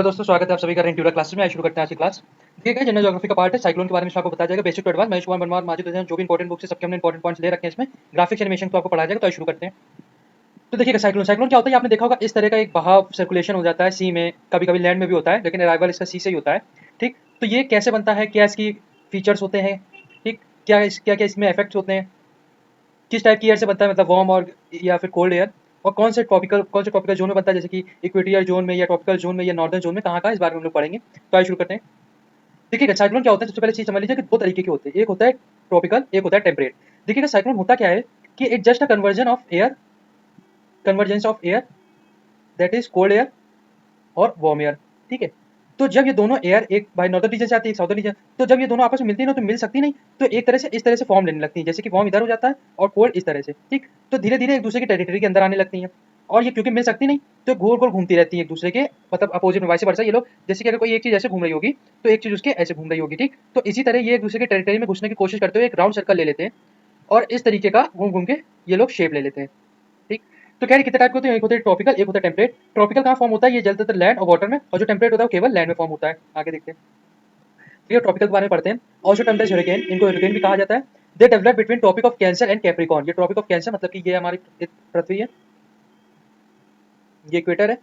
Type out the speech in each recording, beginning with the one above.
तो दोस्तों स्वागत है आप सभी का रेंट्यूरा क्लासेस में। आज शुरू करते हैं आज की क्लास। देखिए जनरल ज्योग्राफी का पार्ट है, साइक्लोन के बारे में आपको बताया जाएगा, basic to advance. Mahesh Kumar Verma, Majid Hussain, जो भी इंपॉर्टेंट बुक्स है सबके हमने इंपॉर्टेंट पॉइंट्स ले रखे हैं इसमें। ग्राफिक्स एनिमेशन को आपको पढ़ाया जाएगा, तो आज शुरू करते हैं। तो देखिएगा साइक्लोन साइक्लोन क्या होता है, आपने देखा होगा इस तरह का एक बहाव सर्कुलेशन हो जाता है सी में, कभी कभी लैंड में भी होता है, लेकिन अराइवल इसका सी से ही होता है। ठीक, तो ये कैसे बनता है, क्या इसकी फीचर्स होते हैं, ठीक, क्या क्या इसमें इफेक्ट्स होते हैं, किस टाइप की एयर से बनता है, मतलब वार्म और या फिर कोल्ड एयर, और कौन से ट्रॉपिकल जोन में बनता है, जैसे कि इक्वेटियर जोन में या ट्रॉपिकल जोन में या नॉर्दर्न जोन में, कहाँ का, इस बारे में हम लोग पढ़ेंगे। तो आइए शुरू करते हैं। देखिएगा साइक्लोन क्या होता है, सबसे पहले चीज समझ लीजिए कि दो तरीके के होते हैं, एक होता है ट्रॉपिकल, एक होता है टेम्परेट। देखिएगा साइक्लोन होता क्या है कि it just a convergence of air, that is cold air और वार्म एयर। ठीक है, तो जब ये दोनों एयर एक बाय नॉर्दर्न रीजन से आती है, एक साउदर्न रीजन, तो जब ये दोनों आपस में मिलती है ना, तो मिल सकती नहीं, तो एक तरह से इस तरह से फॉर्म लेने लगती है, जैसे कि वार्म इधर हो जाता है और कोल्ड इस तरह से। ठीक, तो धीरे धीरे एक दूसरे की टेरिटरी के अंदर आने लगती हैं, और ये क्योंकि मिल सकती नहीं, तो गोल गोल घूमती रहती है एक दूसरे के, मतलब अपोजिट में, वाइस वर्सा। ये लोग जैसे कि अगर कोई एक चीज ऐसे घूम रही होगी, तो एक चीज उसके ऐसे घूम रही होगी। ठीक, तो इसी तरह ये एक दूसरे के टेरिटरी में घुसने की कोशिश करते हुए एक राउंड सर्कल ले लेते हैं, और इस तरीके का घूम घूम के ये लोग शेप ले लेते हैं। ठीक, तो कह रहे कितने टाइप के होते हैं, एक होता है ट्रॉपिकल, एक होता है टेम्परेट। ट्रॉपिकल कहाँ फॉर्म होता है, ये ज्यादातर लैंड और वाटर में, और जो टेम्परेट होता है वो केवल लैंड में फॉर्म होता है। आगे देखते हैं, तो ये ट्रॉपिकल के बारे में पढ़ते हैं। ऑल्सो टर्म्ड एज हरिकेन, इनको हरिकेन भी कहा जाता है। They develop between Tropic of Cancer and Capricorn. ये ट्रॉपिक ऑफ कैंसर मतलब कि ये हमारी पृथ्वी है, ये इक्वेटर है,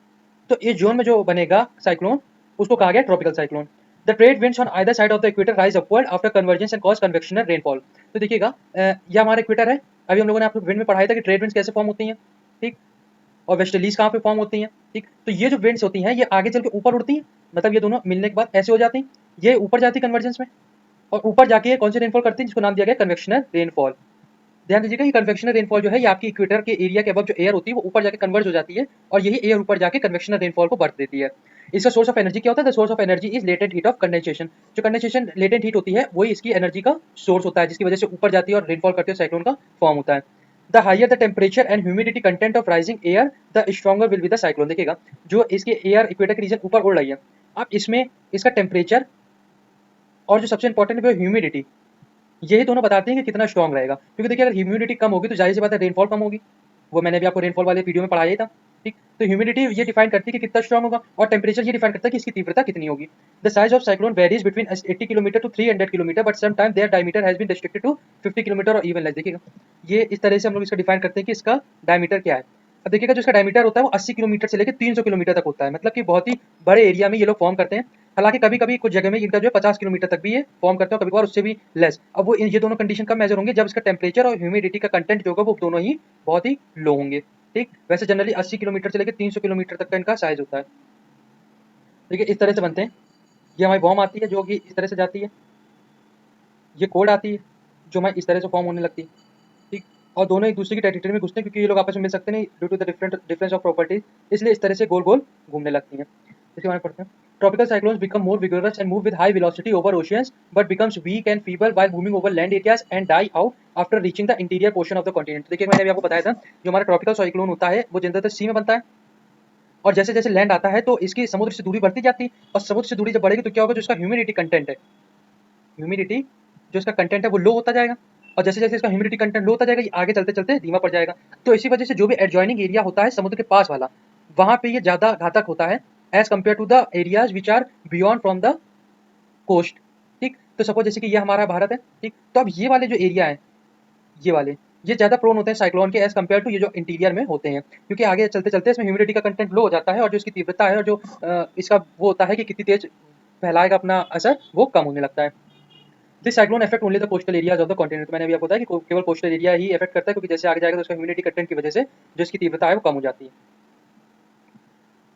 तो इस जोन में जो बनेगा साइक्लोन, उसको कहा गया tropical cyclone. The trade winds on either side of the equator rise upward after convergence and cause convectional rainfall. तो देखिएगा ये हमारा इक्वेटर है। अभी हम लोगों ने आपको विंड में पढ़ाया था कि ट्रेड विंड्स कैसे फॉर्म होती हैं। ठीक, और वेस्टर्लीज कहाँ पे फॉर्म होती हैं। ठीक, तो ये जो विंड्स होती हैं ये आगे चल के ऊपर उड़ती हैं, मतलब ये दोनों मिलने के बाद ऐसे हो जाती हैं, ये ऊपर जाती है कन्वर्जेंस में, और ऊपर जाके ये कौन सी रेनफॉल करती है, जिसको नाम दिया गया कन्वेक्शनल रेनफॉल। ध्यान दीजिएगा ये कन्वेक्शनल रेनफॉल जो है, ये आपकी इक्वेटर के एरिया के अबव जो एयर होती है वो ऊपर जाके कन्वर्ज हो जाती है, और यही एयर ऊपर जाके कन्वेक्शनल रेनफॉल को बर्थ देती है। इसका सोर्स ऑफ एनर्जी क्या होता है, the source of energy is latent heat of condensation. जो कंडेंसेशन लेटेंट हीट होती है वही इसकी एनर्जी का सोर्स होता है, जिसकी वजह से ऊपर जाती है और रेनफॉल करती है, साइक्लोन का फॉर्म होता है। The higher the temperature and humidity content of rising air, the stronger will be the cyclone. देखिएगा जो इसके एयर इक्वेटर के रीजन ऊपर उड़ रही है, अब इसमें इसका टेम्परेचर और जो सबसे इंपॉर्टेंट है ह्यूमिडिटी, यही दोनों बताते हैं कि कितना स्ट्रॉन्ग रहेगा। क्योंकि देखिए अगर ह्यूमिडिटी कम होगी तो जाहिर सी बात है रेनफॉल कम होगी, वो मैंने अभी आपको रेनफॉल वाले वीडियो में पढ़ाया ही था। ठीक, तो ह्यूमिडिटी ये डिफाइन करती है कि कितना स्ट्रॉन्ग होगा, और टेम्परेचर ये डिफाइन करता है कि इसकी तीव्रता कितनी होगी। The size of cyclone varies between 80 kilometre to 300 kilometre, but some time there diameter has been restricted to 50 kilometre और इवन लेस। देखिएगा ये इस तरह से हम लोग इसका डिफाइन करते हैं कि इसका डायमीटर क्या है। अब देखिएगा जो इसका डायमीटर होता है वो 80 किलोमीटर से लेकर 300 किलोमीटर तक होता है, मतलब कि बहुत ही बड़े एरिया में ये लोग फॉर्म करते हैं। हालांकि कभी कभी कुछ जगह में इनका जो है 50 किलोमीटर तक भी ये फॉर्म करते हैं, कभी कभार उससे भी लेस। अब वो ये दोनों कंडीशन कब मेजर होंगे, जब इसका टेम्परेचर और ह्यूमिडिटी का कंटेंट जो होगा वो दोनों ही बहुत ही लो होंगे। ठीक, वैसे जनरली 80 किलोमीटर से लेकर 300 किलोमीटर तक का इनका साइज होता है। देखिए इस तरह से बनते हैं। ये हमारी बॉम्ब आती है जो कि इस तरह से जाती है, ये कोड आती है जो हमारी इस तरह से फॉर्म होने लगती है। ठीक, और दोनों एक दूसरे की टेरिटरी में घुसते हैं, क्योंकि ये लोग आपस में मिल सकते नहीं due to the difference of properties, इसलिए इस तरह से गोल गोल घूमने लगती हैं। इसके बारे में पढ़ते हैं। Tropical cyclones become more vigorous and move with high velocity over oceans, but becomes weak and feeble while moving over land areas and die out after reaching the interior portion of the continent. देखिए मैंने अभी आपको बताया था, जो हमारा tropical cyclone होता है वो ज्यादातर सी में बनता है, और जैसे जैसे लैंड आता है तो इसकी समुद्र से दूरी बढ़ती जाती है, और समुद्र से दूरी जब बढ़ेगी तो क्या होगा, जो इसका ह्यूमिडिटी कंटेंट है, ह्यूमिडिटी जो इसका कंटेंट है वो लो होता जाएगा, और जैसे जैसे इसका ह्यूमिडिटी कंटेंट लो होता जाएगा ये आगे चलते चलते धीमा पड़ जाएगा। तो इसी वजह से जो भी एडजॉइनिंग एरिया होता है समुद्र के पास वाला, वहां पे ये ज्यादा घातक होता है as compare to the areas which are beyond from the coast. ठीक, तो सपोज जैसे कि ये हमारा भारत है। ठीक, तो अब ये वाले जो एरिया है, ये वाले, ये ज्यादा प्रोन होते हैं साइक्लोन के एज कम्पेयर टू ये जो इंटीरियर में होते हैं, क्योंकि आगे चलते चलते इसमें ह्यूमिडिटी का कंटेंट लो हो जाता है, और जो इसकी तीव्रता है और जो इसका वो होता है कि कितनी तेज फैलाएगा अपना असर, वो कम होने लगता है। This cyclone effect only the coastal areas of the continent. मैंने अभी आपको बताया कि केवल कोस्टल एरिया ही इफेक्ट करता है, क्योंकि जैसे आगे जाएगा तो उसका ह्यूमिडिटी कंटेंट की वजह से जो इसकी तीव्रता है वो कम हो जाती है।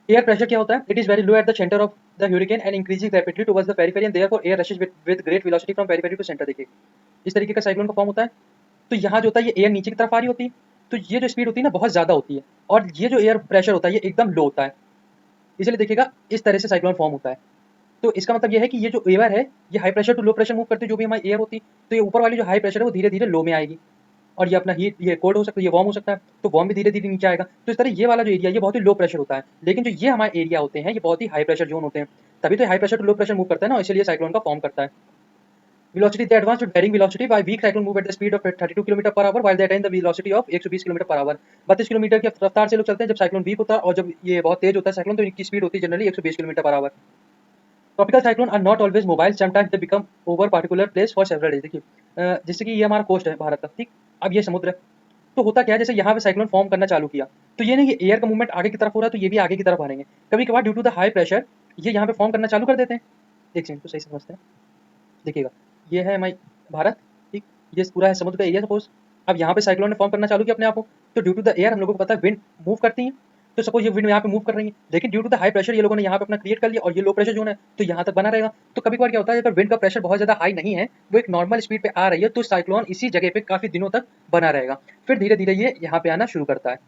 एयर प्रेशर क्या होता है, it is very low at the centre of the hurricane and increasing rapidly towards the periphery and therefore air rushes with great velocity from periphery to centre. देखिए इस तरीके का साइक्लोन का फॉर्म होता है। तो यहाँ जो होता है ये एयर नीचे की तरफ आ रही होती है, तो ये जो स्पीड होती है ना बहुत ज्यादा होती है, और ये जो एयर प्रेशर होता है ये एकदम लो होता है, इसलिए देखिएगा इस तरह से साइक्लोन फॉर्म होता है। तो इसका मतलब ये है कि ये जो एयर है ये high pressure to low pressure move करती है, जो भी हमारी एयर होती है, तो ये ऊपर वाली जो हाई प्रेशर है वो धीरे धीरे लो में आएगी, और ये अपना हीट, ये कोल्ड हो सकता है, ये वार्म हो सकता है, तो वार्म भी धीरे धीरे नीचे आएगा। तो इस तरह ये वाला जो एरिया ये बहुत ही लो प्रेशर होता है, लेकिन जो ये हमारे एरिया होते हैं ये बहुत ही हाई प्रेशर जोन होते हैं, तभी तो high pressure to low pressure move करता है ना, इसलिए साइक्लोन का फॉर्म करता है। velocity they advance to daring velocity by weak cyclone move at the speed of 32 km per hour while they attain the velocity of 120 km per hour। 32 kilometre की रफ्तार से लोग चलते हैं जब साइक्लोन वीक होता है, और जब ये बहुत तेज होता है साइक्लोन तो इनकी स्पीड होती है generally 120 kilometre per hour. Tropical cyclone are not always mobile, sometimes they become over particular place for several days. देखिए जैसे कि ये हमारा कोस्ट है भारत का, ठीक। अब ये समुद्र है, तो होता क्या है, जैसे यहाँ पे साइक्लोन फॉर्म करना चालू किया तो ये नहीं कि एयर का मूवमेंट आगे की तरफ हो रहा है तो ये भी आगे की तरफ बढ़ेंगे। कभी कभार due to the high pressure ये यहाँ पे फॉर्म करना चालू कर देते हैं। एक सेकंड तो सही समझते हैं, देखिएगा ये है हमारी भारत, ठीक। ये पूरा है समुद्र का एरिया सपोज। अब यहाँ पे साइक्लोन ने फॉर्म करना चालू किया अपने आप को, तो ड्यू टू द एयर हम लोगों को पता है विंड मूव करती है, तो सपोज ये विंड यहाँ पे मूव कर रही है, लेकिन due to the high pressure ये लोगों ने यहाँ पे अपना क्रिएट कर लिया और ये लो प्रेशर जोन है तो यहाँ तक बना रहेगा। तो कभी कभार क्या होता है अगर विंड का प्रेशर बहुत ज्यादा हाई नहीं है, वो एक नॉर्मल स्पीड पे आ रही है, तो साइक्लोन इसी जगह पे काफी दिनों तक बना रहेगा, फिर धीरे धीरे ये यहाँ पे आना शुरू करता है।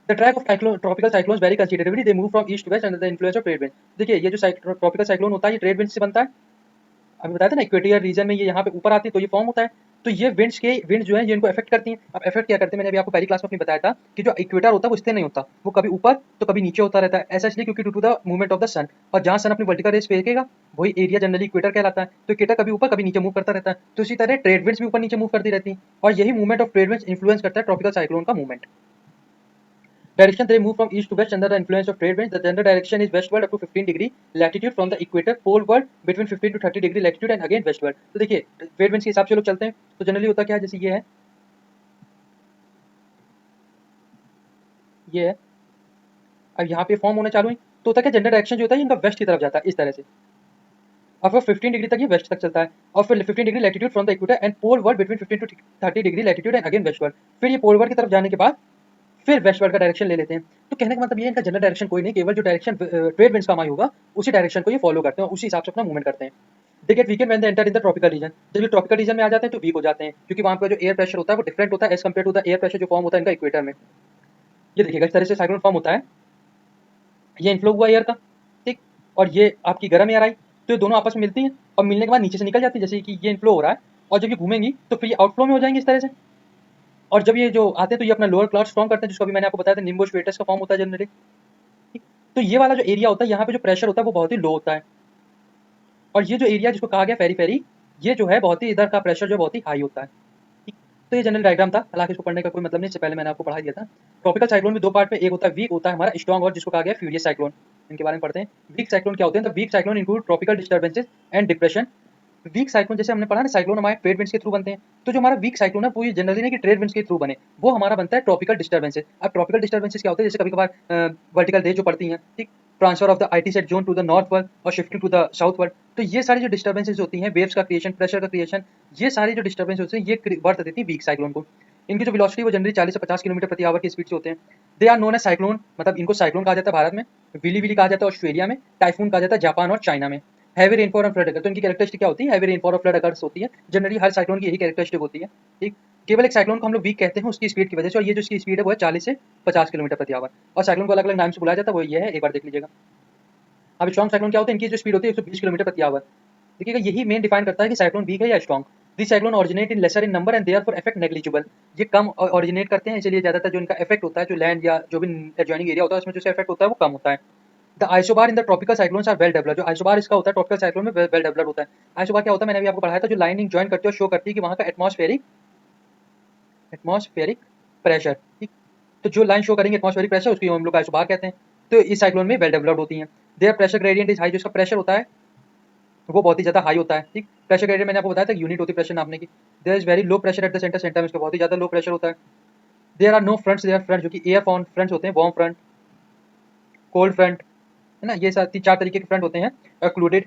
The track of tropical cyclones vary considerably. They move from east to west under the influence of trade winds। देखिए ये जो ट्रॉपिकल साइक्लोन होता है ये ट्रेड विंड से बनता है। अभी बताया था ना इक्वेटर रीजन में ये यहाँ पे ऊपर आती है तो ये फॉर्म होता है, तो ये विंड जो है ये इनको अफेक्ट करती हैं। अब अफेक्ट क्या करते हैं, मैंने अभी आपको पहली क्लास में अपनी बताया था कि जो इक्वेटर होता है वो स्थिर नहीं होता, वो कभी ऊपर तो कभी नीचे होता रहता है। ऐसा इसलिए क्योंकि due to the movement of the sun, और जहाँ सन अपनी वर्टिकल रेस फेंकेगा वही एरिया जनरली इक्वेटर कहलाता है। तो इक्वेटर कभी ऊपर कभी नीचे मूव करता रहता है, तो इसी तरह ट्रेड विंड्स भी ऊपर नीचे मूव करती रहती हैं, और यही movement of trade winds influence करता है ट्रॉपिकल साइक्लोन का movement. Direction they move from east to west under the influence of trade winds. The general direction is westward up to 15 degree latitude from the equator, poleward between 15 to 30 degree latitude and again westward। तो देखिए trade winds के हिसाब से लोग चलते हैं, तो generally होता क्या है, जैसे ये है अब यहाँ पे फॉर्म होने चालू है, तो होता क्या जनरल डायरेक्शन जो होता है इनका वेस्ट की तरफ जाता है इस तरह से, और फिर 15 डिग्री तक ये वेस्ट तक चलता है, और फिर 15 degree latitude from the equator and poleward between 15 to 30 degree latitude and again westward. फिर ये पोलवर्ड की तरफ जाने के बाद फिर वेस्टवर्ड का डायरेक्शन ले लेते हैं। तो कहने का मतलब ये है इनका जनरल डायरेक्शन कोई नहीं, केवल जो डायरेक्शन ट्रेड विंड्स का हमारी होगा उसी डायरेक्शन को ये फॉलो करते हैं, उसी हिसाब से अपना मूवमेंट करते हैं। They get weekend when they enter in the tropical region. जब ये ट्रॉपिकल रीजन में आ जाते हैं तो वीक हो जाते हैं, क्योंकि वहाँ पर जो एयर प्रेशर होता है वो डिफरेंट होता है as compare to the air pressure जो फॉर्म होता है इनका इक्वेटर में। ये देखिएगा इस तरह से साइक्लोन फॉर्म होता है, ये इनफ्लो हुआ एयर का, ठीक, और ये आपकी गर्म एयर आई, तो ये दोनों आपस में मिलती हैं और मिलने के बाद नीचे से निकल जाती है, जैसे कि ये इनफ्लो हो रहा है, और जब ये घूमेंगी तो फिर ये आउटफ्लो में हो जाएंगे इस तरह से। और जब ये जो आते हैं तो ये अपना लोअर क्लाउड फॉर्म करते हैं, जिसको अभी मैंने आपको बताया था निम्बो स्ट्रेटस का फॉर्म होता है जनरली, ठीक। तो ये वाला जो एरिया होता है यहाँ पे जो प्रेशर होता है वो बहुत ही लो होता है, और ये जो एरिया जिसको कहा गया फेरी फेरी, ये जो है बहुत ही इधर का प्रेशर जो बहुत ही हाई होता है, ठीक। तो ये जनरल डायग्राम था, हालांकि इसको पढ़ने का कोई मतलब नहीं, इससे पहले मैंने आपको पढ़ा दिया था। ट्रॉपिकल साइक्लोन में दो पार्ट में, एक होता है वीक होता है हमारा स्ट्रॉन्ग, और जिसको कहा गया फ्यूरियस साइक्लोन। इनके बारे में पढ़ते हैं। वीक साइक्लोन क्या होते हैं, तो weak cyclone include tropical disturbances and depression. Weak cyclone जैसे हमने पढ़ा ना, साइक्लोन हमारे ट्रेड विंड्स के थ्रू बनते हैं, तो जो हमारा वीक साइक्लोन है वो ये जनरली नहीं कि ट्रेड विंड्स के थ्रू बने, वो हमारा बनता है ट्रॉपिकल डिस्टर्बेंसेस। अब ट्रॉपिकल डिस्टर्बेंसेस क्या होते हैं, जैसे कभी कभार वर्टिकल रेज जो पड़ती हैं, ठीक, transfer of the IT set zone to the northward और shifting to the southward, तो ये सारी जो डिस्टर्बेंसेस होती हैं, वेव्स का क्रिएशन, प्रेशर का क्रिएशन, ये सारी जो डिस्टर्बेंस होते हैं ये बर्थ देती है वीक साइक्लोन को। इनकी जो वेलोसिटी वो जनरली 40 से 50 किलोमीटर प्रति आवर की स्पीड से होते हैं। They are known as cyclone, मतलब इनको साइक्लोन कहा जाता है भारत में, विली विली कहा जाता है ऑस्ट्रेलिया में, टाइफून कहा जाता है जापान और चाइना में। हैवी रेनफॉल और फ्लड अकर, तो इनकी कैरेक्टरिस्टिक क्या होती है, हैवी रेनफॉल और फ्लड अकर्स होती है, जनरली हर साइक्लोन की यही कैरेक्टरिस्टिक होती है, ठीक। केवल एक साइक्लोन को हम लोग वीक कहते हैं उसकी स्पीड की वजह से, और ये जो इसकी स्पीड है वो है 40 से 50 किलोमीटर प्रति आवर, और साइक्लोन को अलग अलग नाम से बुलाया जाता है, वो ये है, एक बार देख लीजिएगा। अब स्ट्रॉन्ग साइक्लोन क्या होता है, इनकी जो स्पीड होती है 120 किलोमीटर प्रति आवर। देखिएगा यही मेन डिफाइन करता है कि साइक्लोन वीक है या strong. This cyclone originate in laser in number and therefore effect negligible. ये कम ऑरिजिनेट करते हैं, इसलिए ज्यादातर जो इनका इफेक्ट होता है, जो लैंड या जो भी एडजॉइनिंग एरिया होता है उसमें जो इफेक्ट होता है वो कम होता है। The isobar in the tropical cyclones are well developed. जो आइसोबार इसका होता है ट्रॉपिकल साइक्लोन में वेल डेवलप्ड होता है। आइसोबार क्या होता है, मैंने अभी आपको पढ़ाया था, जो लाइनिंग जॉइन करती है और शो करती है कि वहाँ का एटमॉस्फेरिक प्रेशर, ठीक। तो जो लाइन शो करेंगे एटमॉस्फेरिक प्रेशर उसको हम लोग आइसोबार कहते हैं, तो इस साइक्लोन में वेल डेवलप्ड होती हैं। There pressure gradient is high, जो इसका प्रेशर होता है वो बहुत ही ज़्यादा हाई होता है, ठीक। प्रेशर ग्रेडियंट मैंने आपको बताया था यूनिट होती है प्रेशर नापने की। There is very low pressure at the centre, centre में इसका बहुत ही ज़्यादा लो प्रेशर होता है। There are no fronts, there front जो कि एयर फ्रंट्स होते हैं, वार्म फ्रंट, कोल्ड फ्रंट, है ना, ये चार तरीके के फ्रंट होते हैं इंक्लूडेड।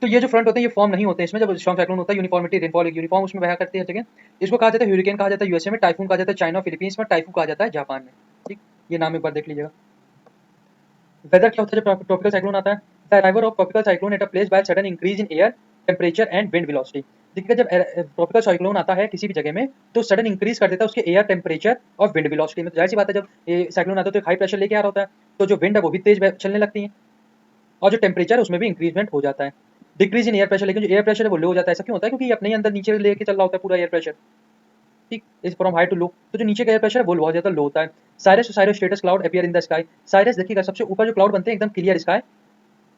तो ये जो फ्रंट होते हैं ये फॉर्म नहीं होते हैं इसमें, जब स्टॉर्म साइक्लोन होता है यूनिफॉर्मिटी रेनफॉल यूनिफॉर्म उसमें बहा करती है जगह। इसको कहा जाता है ह्यूरिकेन कहा जाता है यूएसए में, टाइफून कहा जाता है चाइना और फिलीपींस में, टाइफून कहा जाता है जापान में, ठीक। ये नाम एक बार देख लीजिएगा। वेदर क्या होता है जब ट्रॉपिकल साइक्लोन आता है, the arrival of tropical cyclone at a place by sudden increase in air temperature and wind velocity. देखिएगा जब ट्रॉपिकल साइक्लोन आता है किसी भी जगह में तो सडन इंक्रीज कर देता है उसके एयर टेम्परेचर और विंड वेलोसिटी में। तो जाहिर सी बात है जब ये साइक्लोन आता है तो एक हाई प्रेशर लेके आ रहा होता है, तो जो विंड है वो भी तेज चलने लगती है, और जो टेम्परेचर है उसमें भी इंक्रीजमेंट हो जाता है। डिक्रीज इन एयर प्रेशर, लेकिन जो एयर प्रेशर है वो लो हो जाता है। ऐसा क्यों होता है, क्योंकि ये अपने ही अंदर नीचे लेके चल रहा होता है पूरा एयर प्रेशर, ठीक, is from high to low, तो जो नीचे का एयर प्रेशर है वो बहुत ज़्यादा लो होता है। Cyrus status cloud appear in the sky. Cyrus देखिएगा सबसे ऊपर जो क्लाउड बनते हैं एकदम क्लियर स्काई,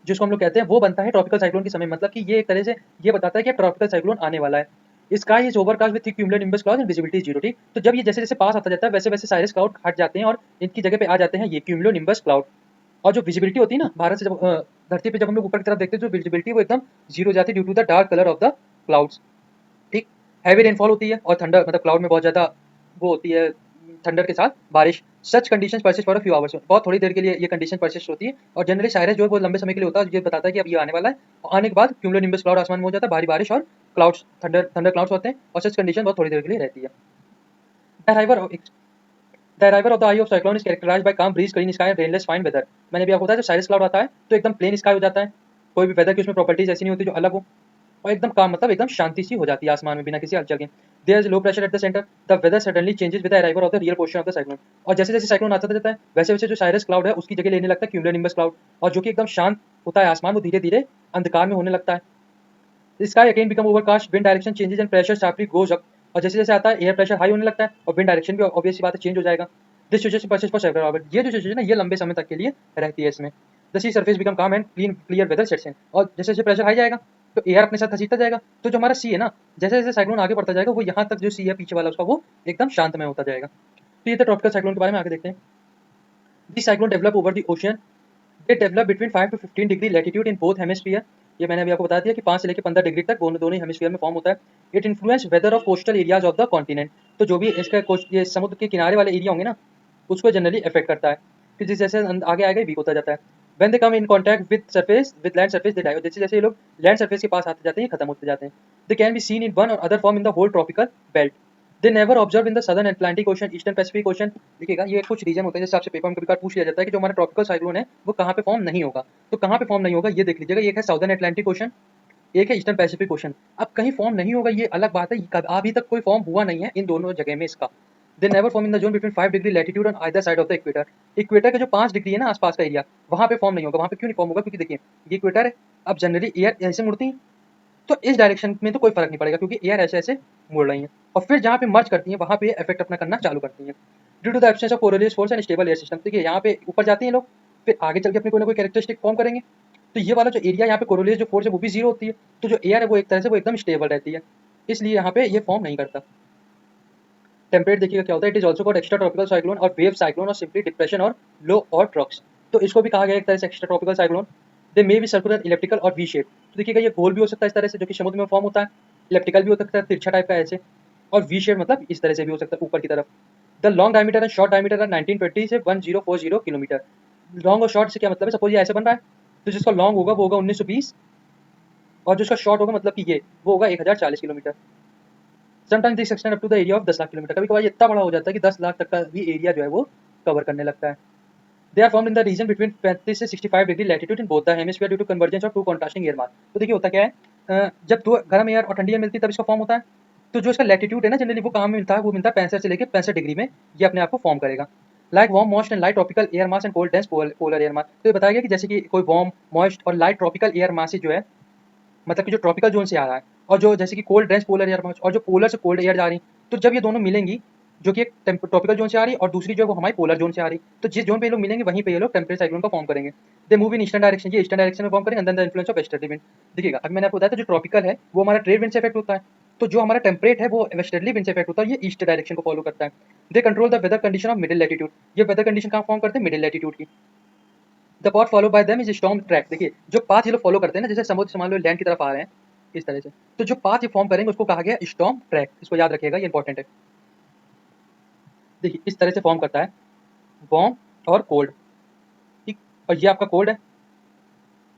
जिसको हम लोग कहते हैं, वो बनता है ट्रॉपिकल साइक्लोन के समय। मतलब कि ये एक तरह से ये बताता है कि ट्रॉपिकल साइक्लोन आने वाला है। Sky is overcast with thick cumulonimbus clouds and visibility zero, ठीक। तो जब ये जैसे जैसे पास आता जाता है वैसे वैसे साइरस क्लाउड हट जाते हैं और इनकी जगह पे आ जाते हैं ये क्यूमुलोनिम्बस क्लाउड। और जो विजिबिलिटी होती है ना, भारत से जब धरती पे जब हम लोग ऊपर की तरफ देखते हैं, जो विजिबिलिटी वो एकदम जीरो हो जाती है due to the dark colour of the clouds, ठीक। हैवी रेनफॉल होती है और थंडर, मतलब क्लाउड में बहुत ज़्यादा वो होती है, थंडर के साथ बारिश। सच conditions persist for a few hours, बहुत थोड़ी देर के लिए ये कंडीशन परसिस्ट होती है। और जनरली साइरस जो है वो लंबे समय के लिए होता है, ये बताता है कि अब ये आने वाला है। और आने के बाद क्यूमुलोनिम्बस क्लाउड आसमान में हो जाता है, भारी बारिश और क्लाउड्स, थंडर थंडर क्लाउड्स होते हैं। और सच कंडीशन बहुत थोड़ी देर के लिए रहती है। The arrival the arrival of the eye of cyclone is characterised by calm breeze, clean sky and rainless fine weather. मैंने भी आपको बताया, जब साइरस क्लाउड आता है तो एकदम प्लेन स्काई हो जाता है, कोई भी वेदर की उसमें प्रॉपर्टीज ऐसी नहीं होती जो अलग हो, और एकदम काम, मतलब एकदम शांति सी हो जाती है आसमान में बिना किसी हलचल के। There is low pressure at the centre, the weather suddenly changes with the arrival of the real portion of the cyclone. और जैसे जैसे साइक्लोन आता जाता है वैसे वैसे जो साइरस क्लाउड है उसकी जगह लेने लगता है क्यूमुलोनिम्बस क्लाउड, और जो कि एकदम शांत होता है आसमान, वो धीरे धीरे अंधकार में होने लगता है। Sky again become overcast, wind direction changes and pressure sharply goes up. और जैसे जैसे आता है एयर प्रेशर हाई होने लगता है और विंड डायरेक्शन भी ऑब्वियस सी बात है चेंज हो जाएगा। This situation persist for several hours, ये जो सिचुएशन है ये लंबे समय तक के लिए रहती है इसमें। The sea surface become calm and clear weather sets in. और जैसे जैसे प्रेशर हाई जाएगा तो एयर अपने साथ खसीटता जाएगा, तो जो हमारा सी है ना, जैसे जैसे साइक्लोन आगे बढ़ता जाएगा वो यहाँ तक जो सी है पीछे वाला उसका वो एकदम शांतमय होता जाएगा। तो ये तो ट्रॉपिकल साइक्लोन के बारे में आगे देखते हैं। This cyclone develop over the ocean, they develop between 5 to 15 degree latitude in both hemisphere. ये मैंने अभी आपको बता दिया कि 5 से लेकर 15 डिग्री तक दोनों दोनों ही हेमिस्फीयर में फॉर्म होता है। It influence weather of coastal areas of the continent. तो जो भी इसका ये समुद्र के किनारे वाले एरिया होंगे ना, उसको जनरली इफेक्ट करता है, कि जिस जैसे आगे आगे वीक होता जाता है। When they come in contact with surface with land surface they die, जैसे जैसे ये लोग लैंड सरफेस के पास आते जाते हैं खत्म होते जाते हैं। They can be seen in one or other form in the whole tropical belt. They never observe in the southern Atlantic ocean, eastern Pacific ocean. देखिएगा ये कुछ रीजन होते हैं, जैसे आपसे पेपर में कभी पूछ लिया जाता है कि जो हमारा ट्रॉपिकल साइक्लोन है वो कहाँ पे फॉर्म नहीं होगा। तो कहाँ पे फॉर्म नहीं होगा ये देख लीजिएगा, एक है साउदर्न अटलांटिक ओशन, एक है ईस्टर्न पैसिफिक ओशन। अब कहीं फॉर्म नहीं होगा ये अलग बात है, अभी तक कोई फॉर्म हुआ नहीं है इन दोनों जगह में इसका। They never form in the zone between 5 degree latitude on either side of the equator. Equator का जो 5 डिग्री है ना आसपास का एरिया, वहाँ पे फॉर्म नहीं होगा। वहाँ पे क्यों नहीं फॉर्म होगा, क्योंकि देखिए ये इक्वेटर है, अब जनरली एयर ऐसे मुड़ती है, तो इस डायरेक्शन में तो कोई फर्क नहीं पड़ेगा क्योंकि एयर ऐसे ऐसे मुड़ रही है, और फिर जहाँ पे मर्ज करती है वहाँ पे इफेक्ट अपना करना चालू करती है। Due to the absence of Coriolis force and stable air system, देखिए यहाँ पे ऊपर जाती हैं लोग, फिर आगे चल के अपनी कोई ना कोई कैरेक्टरिस्टिक फॉर्म करेंगे। तो ये वाला जो एरिया यहाँ पे कोरोलियस जो फोर्स है वो भी जीरो होती है, तो जो एयर है वो एक तरह से वो एकदम स्टेबल रहती है, इसलिए यहाँ पे ये फॉर्म नहीं करता। टेम्परेट देखिएगा क्या होता है, it is also called extra tropical cyclone और वेव साइक्लोन और सिंपली डिप्रेशन और लो और ट्रक्स। तो इसको भी कहा गया एक तरह से extra tropical cyclone. They may be circular, elliptical और वी शेप। तो देखिएगा ये गोल भी हो सकता है इस तरह से जो कि समुद्र में फॉर्म होता है, इलेप्टिकल भी हो सकता है तिरछा टाइप का ऐसे, और वी शेप मतलब इस तरह से भी हो सकता है ऊपर की तरफ। The long diameter and short diameter are 1920 से 1040 किलोमीटर। लॉन्ग और शॉर्ट से क्या मतलब है, सपोज ये ऐसे बन रहा है तो जिसका लॉन्ग होगा वो होगा 1920, और जो इसका शॉर्ट होगा मतलब कि ये वो होगा 1040 kilometre. Sometimes this extend up to the area of 10 lakh kilometre, कभी कभार ये इतना बड़ा हो जाता है कि 10 लाख तक का भी एरिया जो है वो कवर करने लगता है। They are formed in the region between 35 से 65 degree latitude in both the hemisphere due to convergence of two contrasting air mass. तो देखिए होता क्या है, जब दो गर्म एयर और ठंडी एयर मिलती है तब इसका फॉर्म होता है। तो जो इसका लैटिट्यूड है ना जनरली वो कहाँ में मिलता है, वो मिलता है 65 से लेकर 65 डिग्री में, ये अपने आप को फॉर्म करेगा। Like warm moist and light tropical air mass and cold dense polar air mass. तो ये बताया गया कि जैसे कि कोई वार्म मॉइस्ट और लाइट ट्रॉपिकल एयर मास जो है, मतलब कि जो ट्रॉपिकल जोन से आ रहा है, और जो जैसे कि कोल्ड ड्रेस पोलर एयर और जो पोलर से कोल्ड एयर जा रही, तो जब ये दोनों मिलेंगी, जो कि एक ट्रॉपिकल जोन से आ रही और दूसरी जो है वो हमारी पोलर जोन से आ रही, तो जिस जोन पे ये लोग मिलेंगे वहीं पे ये लोग टेम्परेट साइक्लोन को फॉर्म करेंगे। They move in eastern direction, ये ईस्टर्न डायरेक्शन में फॉर्म करेंगे अंदर the influence of westerly wind. देखिएगा अब मैंने आपको बताया था जो ट्रॉपिकल है वो हमारा ट्रेड विंड से इफेक्ट होता है, तो जो हमारा टेम्परेट है वो वेस्टर्ली विंड से इफेक्ट होता है, ये ईस्ट डायरेक्शन को फॉलो करता है। They control the weather condition of middle latitude, ये वेदर कंडीशन कहाँ फॉर्म करते हैं, मिडिल लैटिट्यूड की। The path follow by them is storm track, देखिए जो पाथ ये लोग फॉलो करते हैं ना, जैसे समुद्र से मान लो लैंड की तरफ आ रहे हैं इस तरह से, तो जो पाथ ये फॉर्म करेंगे उसको कहा गया स्टॉर्म ट्रैक, इसको याद रखिएगा ये इंपॉर्टेंट है। देखिए इस तरह से फॉर्म करता है, वार्म और कोल्ड, ठीक, और ये आपका कोल्ड है,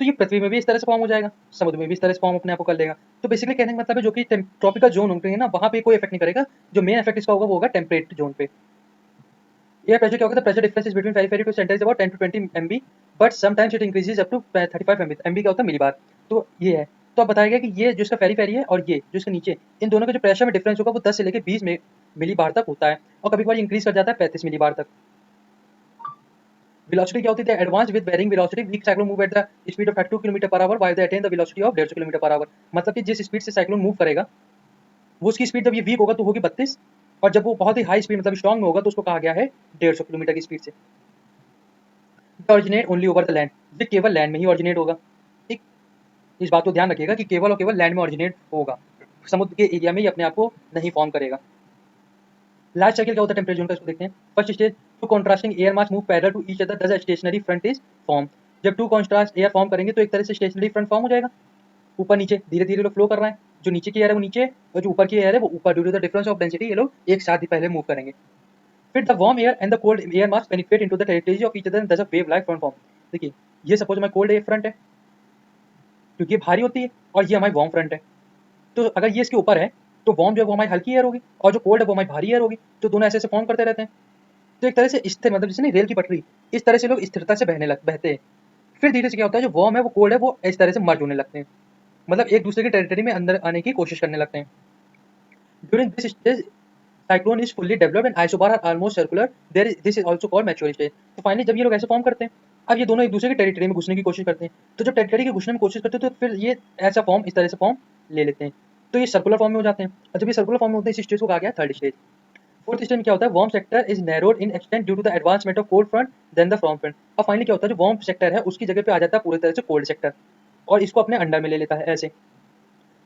तो ये पृथ्वी में भी इस तरह से फॉर्म हो जाएगा, समुद्र में भी इस तरह से फॉर्म अपने आप को कर लेगा। तो बेसिकली कहने का मतलब है जो कि ट्रॉपिकल जोन होंगे ना वहाँ पे कोई इफेक्ट नहीं करेगा, जो मेन इफेक्ट इसका होगा वो होगा टेम्परेट जोन पे। एयर प्रेशर क्या होगा, pressure difference is between periphery to centre is about 10 to 20 MB, but sometimes it increases up to 35 MB। MB का होता है मिली बार, तो ये है। तो अब बताया गया कि ये जो इसका पेरिफेरी है और ये जो इसके नीचे, इन दोनों के जो प्रेशर में डिफरेंस होगा वो 10 से लेकर 20 में मिली बार तक होता है, और कभी कभार इंक्रीज कर जाता है 35 मिली बार तक। वेलोसिटी क्या होती है, advance with varying velocity weak cyclone move at the speed of 32 kilometre per hour while they attain the velocity of 150 kilometre per hour. मतलब कि जिस स्पीड से साइक्लोन मूव करेगा वो उसकी स्पीड जब ये वीक होगा तो होगी 32, और जब वो बहुत ही हाई स्पीड मतलब स्ट्रॉन्ग में होगा तो उसको कहा गया है 150 किलोमीटर की स्पीड से। Originate only over the land, ये केवल लैंड में ही ऑरिजिनेट होगा। इस बात को ध्यान रखिएगा कि केवल और केवल लैंड में ओरिजिनेट होगा, समुद्र के एरिया में ही अपने आप को नहीं फॉर्म करेगा। लास्ट साइकिल क्या होता है टेम्परेचर जोन का, इसको देखते हैं। First stage, two contrasting air mass move parallel to each other thus a stationary front is form. जब टू कॉन्ट्रास्ट एयर फॉर्म करेंगे तो एक तरह से स्टेशनरी फ्रंट फॉर्म हो जाएगा, ऊपर नीचे धीरे धीरे लोग फ्लो कर रहे हैं, जो नीचे की एयर है वो नीचे और जो ऊपर की एयर है वो ऊपर, due to the difference of density ये लोग एक साथ ही पहले मूव करेंगे। फिर the warm air and the cold air mass penetrate into the territory of each other and thus a wave like front form. देखिए ये सपोज हमारी कोल्ड एयर फ्रंट है क्योंकि ये भारी होती है, और ये हमारी वार्म फ्रंट है। तो अगर ये इसके ऊपर है तो वार्म जो है वो हमारी हल्की एयर होगी और जो कोल्ड है वो हमारी भारी एयर होगी, तो दोनों ऐसे ऐसे फॉर्म करते रहते हैं। तो एक तरह से स्थिर, मतलब जैसे नहीं रेल की पटरी, इस तरह से लोग स्थिरता से बहते हैं। फिर धीरे से क्या होता है, जो वार्म है वो कोल्ड है वो इस तरह से मर्ज होने लगते हैं, मतलब एक दूसरे की टेरिटरी में अंदर आने की कोशिश करने लगते हैं। During this stage cyclone is fully developed and isobar are almost circular, there is this is also called mature stage. तो फाइनली जब ये लोग ऐसे फॉर्म करते हैं, अब ये दोनों एक दूसरे की टेरिटरी में घुसने की कोशिश करते हैं, तो जब टेरिटरी के घुसने में कोशिश करते हैं तो फिर ये ऐसा फॉर्म, इस तरह से फॉर्म ले लेते हैं, तो ये सर्कुलर फॉर्म में हो जाते हैं। और जब ये सर्कुलर फॉर्म में होते हैं, इस स्टेज को कहा गया थर्ड स्टेज। फोर्थ स्टेज में क्या होता है, warm sector is narrowed in extent due to the advancement of cold front then the from front. और फाइनली क्या होता है, जो वार्म सेक्टर है उसकी जगह पे आ जाता है पूरी तरह से कोल्ड सेक्टर, और इसको अपने अंडर में ले लेता है ऐसे।